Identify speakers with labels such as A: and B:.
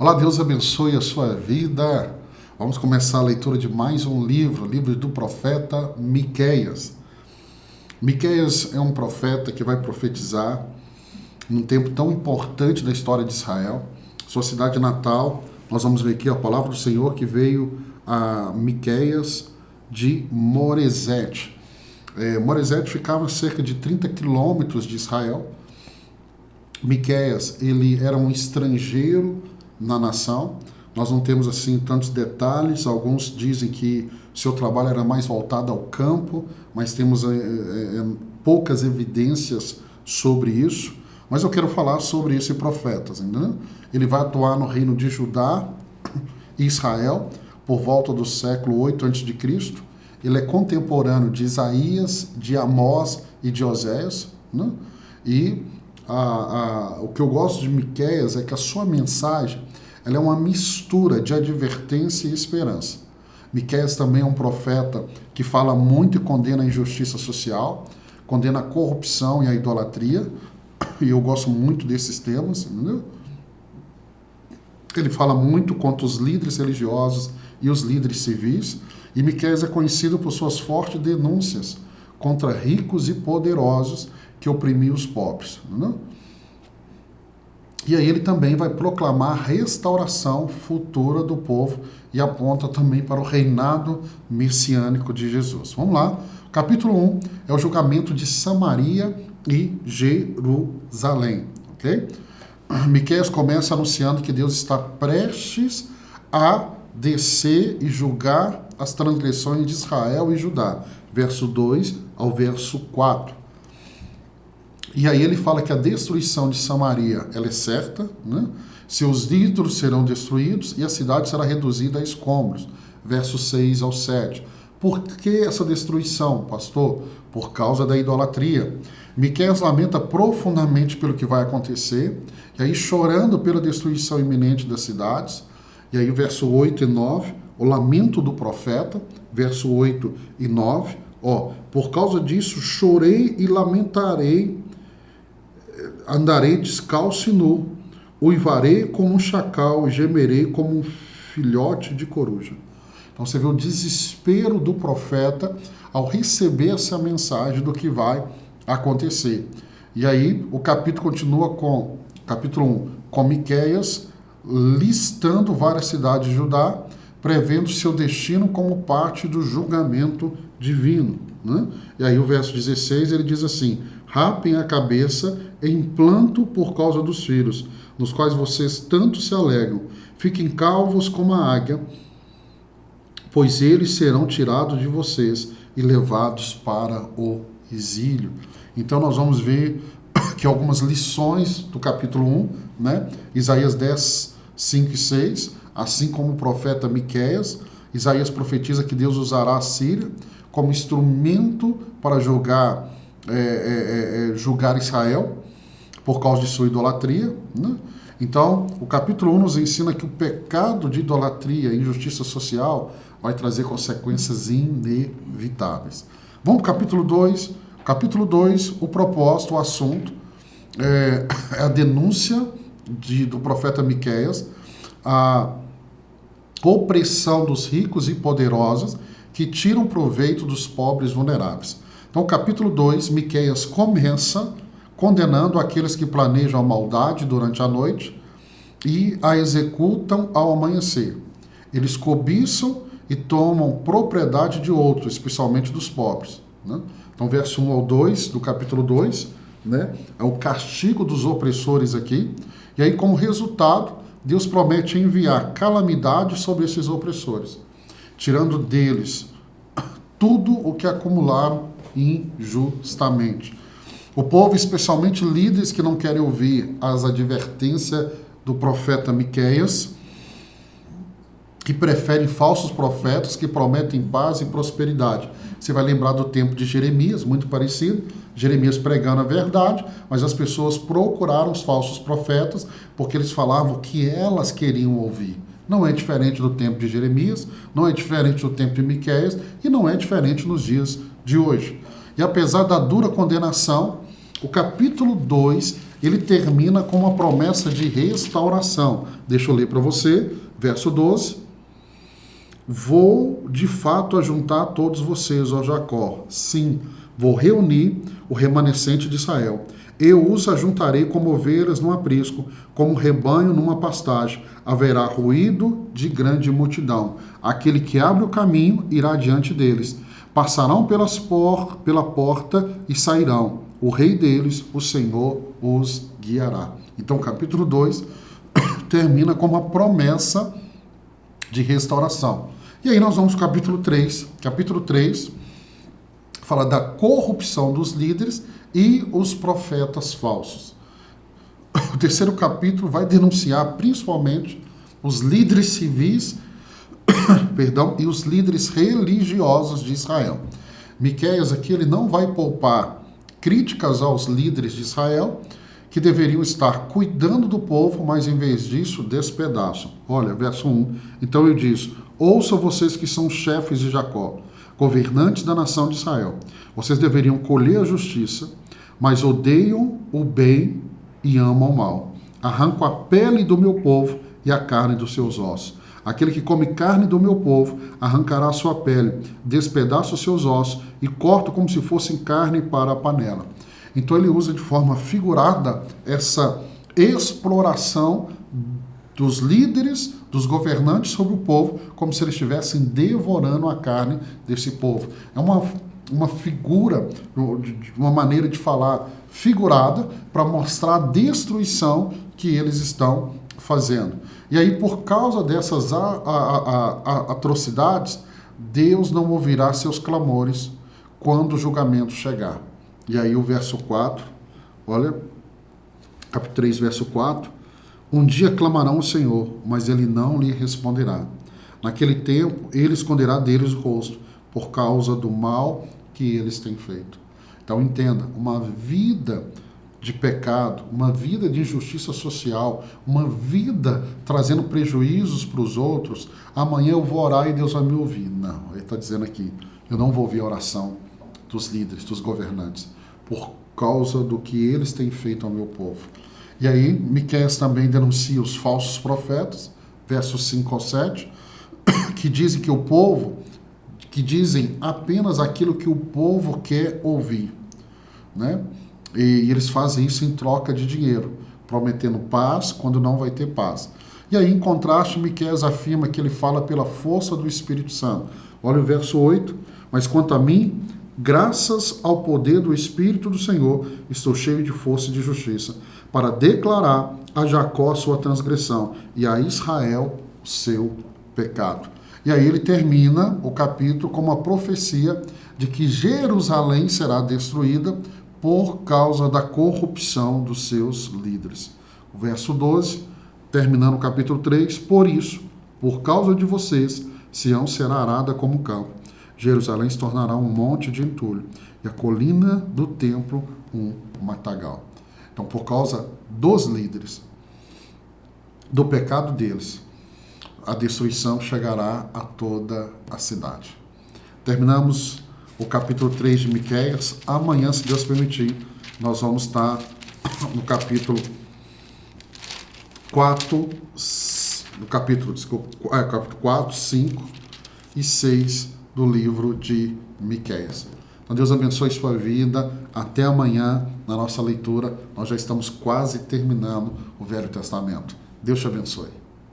A: Olá, Deus abençoe a sua vida. Vamos começar a leitura de mais um livro do profeta Miqueias. Miqueias é um profeta que vai profetizar num tempo tão importante da história de Israel. Sua cidade natal, nós vamos ver aqui a palavra do Senhor que veio a Miqueias de Moresete. Moresete ficava a cerca de 30 quilômetros de Israel. Miqueias, ele era um estrangeiro na nação. Nós não temos assim tantos detalhes. Alguns dizem que seu trabalho era mais voltado ao campo, mas temos poucas evidências sobre isso. Mas eu quero falar sobre esse profeta, entendeu? Ele vai atuar no reino de Judá e Israel por volta do século 8 a.C. Ele é contemporâneo de Isaías, de Amós e de Oséias, né? E o que eu gosto de Miqueias é que a sua mensagem ela é uma mistura de advertência e esperança. Miqueias também é um profeta que fala muito e condena a injustiça social, condena a corrupção e a idolatria, e eu gosto muito desses temas, entendeu? Ele fala muito contra os líderes religiosos e os líderes civis, e Miqueias é conhecido por suas fortes denúncias contra ricos e poderosos que oprimiam os pobres, entendeu? E aí ele também vai proclamar a restauração futura do povo e aponta também para o reinado messiânico de Jesus. Vamos lá. Capítulo 1 é o julgamento de Samaria e Jerusalém. Ok? Miqueias começa anunciando que Deus está prestes a descer e julgar as transgressões de Israel e Judá. Verso 2 ao verso 4. E aí ele fala que a destruição de Samaria ela é certa, né? Seus ídolos serão destruídos e a cidade será reduzida a escombros. Versos 6 ao 7. Por que essa destruição, pastor? Por causa da idolatria. Miqueias lamenta profundamente pelo que vai acontecer, e aí chorando pela destruição iminente das cidades. E aí verso 8 e 9, o lamento do profeta, verso 8 e 9. Por causa disso chorei e lamentarei, andarei descalço e nu, uivarei como um chacal e gemerei como um filhote de coruja. Então você vê o desespero do profeta ao receber essa mensagem do que vai acontecer. E aí o capítulo continua com, capítulo 1, com Miqueias listando várias cidades de Judá, prevendo seu destino como parte do julgamento divino, né? E aí o verso 16 ele diz assim: rapem a cabeça em planto por causa dos filhos, nos quais vocês tanto se alegram. Fiquem calvos como a águia, pois eles serão tirados de vocês e levados para o exílio. Então nós vamos ver que algumas lições do capítulo 1, né? Isaías 10, 5 e 6, assim como o profeta Miqueias, Isaías profetiza que Deus usará a Síria como instrumento para julgar Israel por causa de sua idolatria, né? Então, o capítulo 1 nos ensina que o pecado de idolatria e injustiça social vai trazer consequências inevitáveis. Vamos para o capítulo 2. Capítulo 2, o propósito, o assunto, é a denúncia do profeta Miqueias, a opressão dos ricos e poderosos que tiram proveito dos pobres vulneráveis. Então, capítulo 2, Miqueias começa condenando aqueles que planejam a maldade durante a noite e a executam ao amanhecer. Eles cobiçam e tomam propriedade de outros, especialmente dos pobres, né? Então, verso 1 ao 2 do capítulo 2, né, é o castigo dos opressores aqui. E aí, como resultado, Deus promete enviar calamidade sobre esses opressores, tirando deles tudo o que acumularam injustamente. O povo, especialmente líderes que não querem ouvir as advertências do profeta Miqueias, que preferem falsos profetas que prometem paz e prosperidade. Você vai lembrar do tempo de Jeremias, muito parecido, Jeremias pregando a verdade, mas as pessoas procuraram os falsos profetas porque eles falavam o que elas queriam ouvir. Não é diferente do tempo de Jeremias, não é diferente do tempo de Miqueias e não é diferente nos dias de hoje. E apesar da dura condenação, o capítulo 2 ele termina com uma promessa de restauração. Deixa eu ler para você, verso 12. Vou de fato ajuntar todos vocês, ó Jacó. Sim, vou reunir o remanescente de Israel. Eu os ajuntarei como ovelhas num aprisco, como rebanho numa pastagem. Haverá ruído de grande multidão. Aquele que abre o caminho irá diante deles. Passarão pela porta e sairão. O rei deles, o Senhor, os guiará. Então, capítulo 2 termina com uma promessa de restauração. E aí nós vamos para o capítulo 3. Capítulo 3 fala da corrupção dos líderes e os profetas falsos. O terceiro capítulo vai denunciar principalmente os líderes civis, e os líderes religiosos de Israel. Miqueias aqui ele não vai poupar críticas aos líderes de Israel, que deveriam estar cuidando do povo, mas em vez disso despedaçam. Olha, verso 1. Então eu disse: ouçam vocês que são chefes de Jacó, governantes da nação de Israel. Vocês deveriam colher a justiça, mas odeiam o bem e amam o mal. Arranco a pele do meu povo e a carne dos seus ossos. Aquele que come carne do meu povo arrancará a sua pele, despedaça os seus ossos e corta como se fossem carne para a panela. Então ele usa de forma figurada essa exploração dos líderes, dos governantes sobre o povo, como se eles estivessem devorando a carne desse povo. É uma figura, uma maneira de falar figurada para mostrar a destruição que eles estão fazendo. E aí, por causa dessas atrocidades, Deus não ouvirá seus clamores quando o julgamento chegar. E aí o verso 4, olha, capítulo 3, verso 4, um dia clamarão ao Senhor, mas ele não lhe responderá. Naquele tempo, ele esconderá deles o rosto, por causa do mal que eles têm feito. Então entenda, uma vida de pecado, uma vida de injustiça social, uma vida trazendo prejuízos para os outros, amanhã eu vou orar e Deus vai me ouvir. Não, ele está dizendo aqui, eu não vou ouvir a oração dos líderes, dos governantes, por causa do que eles têm feito ao meu povo. E aí, Miqueias também denuncia os falsos profetas, versos 5 ao 7, que dizem que o povo, que dizem apenas aquilo que o povo quer ouvir, né? E eles fazem isso em troca de dinheiro, prometendo paz quando não vai ter paz. E aí, em contraste, Miqueias afirma que ele fala pela força do Espírito Santo. Olha o verso 8. Mas quanto a mim, graças ao poder do Espírito do Senhor, estou cheio de força e de justiça, para declarar a Jacó sua transgressão e a Israel o seu pecado. E aí ele termina o capítulo com uma profecia de que Jerusalém será destruída por causa da corrupção dos seus líderes. O verso 12, terminando o capítulo 3, por isso, por causa de vocês, Sião será arada como campo. Jerusalém se tornará um monte de entulho, e a colina do templo um matagal. Então, por causa dos líderes, do pecado deles, a destruição chegará a toda a cidade. Terminamos o capítulo 3 de Miqueias. Amanhã, se Deus permitir, nós vamos estar no capítulo 4, capítulo 4, 5 e 6 do livro de Miqueias. Então, Deus abençoe sua vida. Até amanhã, na nossa leitura. Nós já estamos quase terminando o Velho Testamento. Deus te abençoe.